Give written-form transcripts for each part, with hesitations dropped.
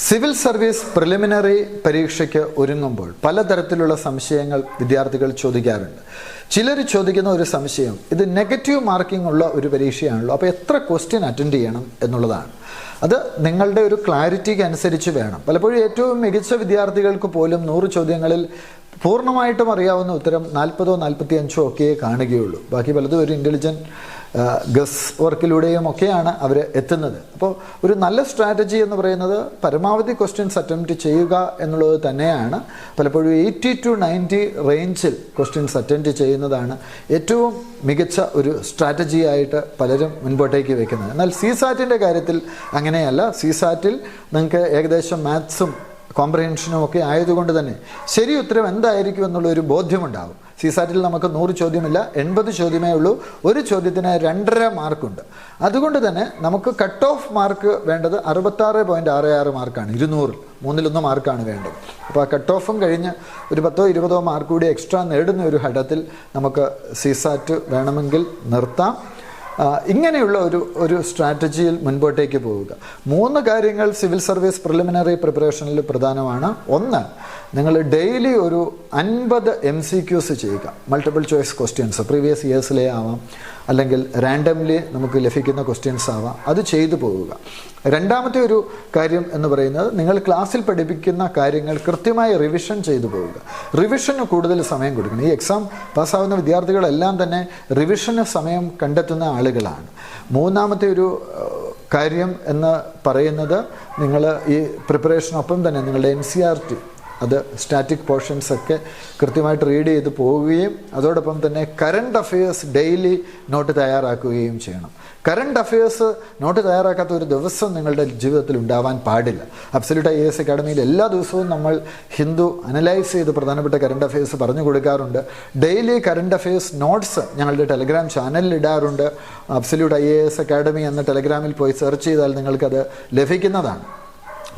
Civil service preliminary പരീക്ഷയ്ക്ക് ഒരുങ്ങുമ്പോൾ പലതരത്തിലുള്ള സംശയങ്ങൾ വിദ്യാർത്ഥികൾ ചോദിക്കാറുണ്ട്. ചിലർ ചോദിക്കുന്ന ഒരു സംശയം, ഇത് നെഗറ്റീവ് മാർക്കിംഗ് ഉള്ള ഒരു പരീക്ഷയാണല്ലോ, അപ്പോൾ എത്ര ക്വസ്റ്റ്യൻ അറ്റൻഡ് ചെയ്യണം എന്നുള്ളതാണ്. അത് നിങ്ങളുടെ ഒരു ക്ലാരിറ്റിക്ക് അനുസരിച്ച് വേണം. പലപ്പോഴും ഏറ്റവും മികച്ച വിദ്യാർത്ഥികൾക്ക് പോലും 100 ചോദ്യങ്ങളിൽ പൂർണ്ണമായിട്ടും അറിയാവുന്ന ഉത്തരം 40ഓ 45ഓ ഒക്കെ കാണുകയുള്ളൂ. ബാക്കി പലതും ഒരു ഇൻ്റലിജൻറ്റ് ഗസ് വർക്കിലൂടെയും ഒക്കെയാണ് അവർ എത്തുന്നത്. അപ്പോൾ ഒരു നല്ല സ്ട്രാറ്റജി എന്ന് പറയുന്നത് പരമാവധി ക്വസ്റ്റ്യൻസ് അറ്റംപ്റ്റ് ചെയ്യുക എന്നുള്ളത് തന്നെയാണ്. പലപ്പോഴും 80 to 90 റേഞ്ചിൽ ക്വസ്റ്റ്യൻസ് അറ്റൻഡ് ചെയ്യുന്നതാണ് ഏറ്റവും മികച്ച ഒരു സ്ട്രാറ്റജി ആയിട്ട് പലരും മുൻപോട്ടേക്ക് വെക്കുന്നത്. എന്നാൽ CSAT-ൻ്റെ കാര്യത്തിൽ അങ്ങനെയല്ല. CSAT-ൽ നിങ്ങൾക്ക് ഏകദേശം മാത്സും കോംപ്രഹെൻഷനും ഒക്കെ ആയതുകൊണ്ട് തന്നെ ശരി ഉത്തരം എന്തായിരിക്കും എന്നുള്ളൊരു ബോധ്യമുണ്ടാകും. CSAT-ൽ നമുക്ക് 100 ചോദ്യമില്ല, 80 ചോദ്യമേ ഉള്ളൂ. ഒരു ചോദ്യത്തിന് 2.5 മാർക്കുണ്ട്. അതുകൊണ്ട് തന്നെ നമുക്ക് കട്ട് ഓഫ് മാർക്ക് വേണ്ടത് 66.66 മാർക്കാണ്. 200-ൽ 3/1 മാർക്കാണ് വേണ്ടത്. അപ്പോൾ ആ കട്ട് ഓഫും കഴിഞ്ഞ് ഒരു 10ഓ 20ഓ മാർക്ക് കൂടി എക്സ്ട്രാ നേടുന്ന ഒരു ഘട്ടത്തിൽ നമുക്ക് CSAT വേണമെങ്കിൽ നിർത്താം. ഇങ്ങനെയുള്ള ഒരു സ്ട്രാറ്റജിയിൽ മുൻപോട്ടേക്ക് പോവുക. 3 കാര്യങ്ങൾ സിവിൽ സർവീസ് പ്രിലിമിനറി പ്രിപ്പറേഷനിൽ പ്രധാനമാണ്. ഒന്ന്, നിങ്ങൾ ഡെയിലി ഒരു 50 MCQs ചെയ്യുക. മൾട്ടിപ്പിൾ ചോയ്സ് ക്വസ്റ്റ്യൻസ് പ്രീവിയസ് ഇയേഴ്സിലെ ആവാം, അല്ലെങ്കിൽ റാൻഡംലി നമുക്ക് ലഭിക്കുന്ന ക്വസ്റ്റ്യൻസ് ആവാം. അത് ചെയ്തു പോവുക. രണ്ടാമത്തെ ഒരു കാര്യം എന്ന് പറയുന്നത്, നിങ്ങൾ ക്ലാസ്സിൽ പഠിപ്പിക്കുന്ന കാര്യങ്ങൾ കൃത്യമായി റിവിഷൻ ചെയ്തു പോവുക. റിവിഷന് കൂടുതൽ സമയം കൊടുക്കണം. ഈ എക്സാം പാസ്സാവുന്ന വിദ്യാർത്ഥികളെല്ലാം തന്നെ റിവിഷന് സമയം കണ്ടെത്തുന്ന ആളുകളാണ്. മൂന്നാമത്തെ ഒരു കാര്യം എന്ന് പറയുന്നത്, നിങ്ങൾ ഈ പ്രിപ്പറേഷനൊപ്പം തന്നെ നിങ്ങളുടെ NCERT അത് സ്റ്റാറ്റിക് പോർഷൻസ് ഒക്കെ കൃത്യമായിട്ട് റീഡ് ചെയ്ത് പോവുകയും അതോടൊപ്പം തന്നെ കറണ്ട് അഫയേഴ്സ് ഡെയിലി നോട്ട് തയ്യാറാക്കുകയും ചെയ്യണം. കറണ്ട് അഫയേഴ്സ് നോട്ട് തയ്യാറാക്കാത്ത ഒരു ദിവസം നിങ്ങളുടെ ജീവിതത്തിൽ ഉണ്ടാവാൻ പാടില്ല. അബ്സല്യൂട്ട് IAS അക്കാഡമിയിൽ എല്ലാ ദിവസവും നമ്മൾ ഹിന്ദു അനലൈസ് ചെയ്ത് പ്രധാനപ്പെട്ട കറണ്ട് അഫയേഴ്സ് പറഞ്ഞു കൊടുക്കാറുണ്ട്. ഡെയിലി കറണ്ട് അഫയേഴ്സ് നോട്ട്സ് ഞങ്ങളുടെ ടെലഗ്രാം ചാനലിൽ ഇടാറുണ്ട്. അബ്സല്യൂട്ട് IAS അക്കാഡമി എന്ന ടെലഗ്രാമിൽ പോയി സെർച്ച് ചെയ്താൽ നിങ്ങൾക്കത് ലഭിക്കുന്നതാണ്.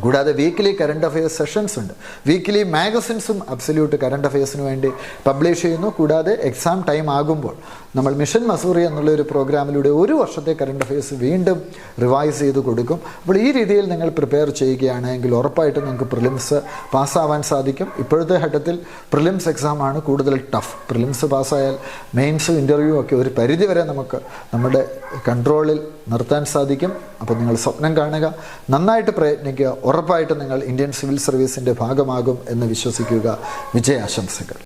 കൂടാതെ വീക്കിലി കറണ്ട് അഫയേഴ്സ് സെഷൻസ് ഉണ്ട്. വീക്കിലി മാഗസിൻസും അബ്സല്യൂട്ട് കറണ്ട് അഫയേഴ്സിന് വേണ്ടി പബ്ലിഷ് ചെയ്യുന്നു. കൂടാതെ എക്സാം ടൈം ആകുമ്പോൾ നമ്മൾ മിഷൻ മസൂറി എന്നുള്ളൊരു പ്രോഗ്രാമിലൂടെ 1 വർഷത്തെ കറണ്ട് അഫയേഴ്സ് വീണ്ടും റിവൈസ് ചെയ്ത് കൊടുക്കും. അപ്പോൾ ഈ രീതിയിൽ നിങ്ങൾ പ്രിപ്പയർ ചെയ്യുകയാണെങ്കിൽ ഉറപ്പായിട്ടും നിങ്ങൾക്ക് പ്രിലിംസ് പാസ്സാവാൻ സാധിക്കും. ഇപ്പോഴത്തെ ഘട്ടത്തിൽ പ്രിലിംസ് എക്സാമാണ് കൂടുതൽ ടഫ്. പ്രിലിംസ് പാസ്സായാൽ മെയിൻസും ഇൻ്റർവ്യൂ ഒക്കെ ഒരു പരിധിവരെ നമുക്ക് നമ്മുടെ കൺട്രോളിൽ നിർത്താൻ സാധിക്കും. അപ്പോൾ നിങ്ങൾ സ്വപ്നം കാണുക, നന്നായിട്ട് പ്രയത്നിക്കുക. ഉറപ്പായിട്ടും നിങ്ങൾ ഇന്ത്യൻ സിവിൽ സർവീസിൻ്റെ ഭാഗമാകും എന്ന് വിശ്വസിക്കുക. വിജയാശംസകൾ.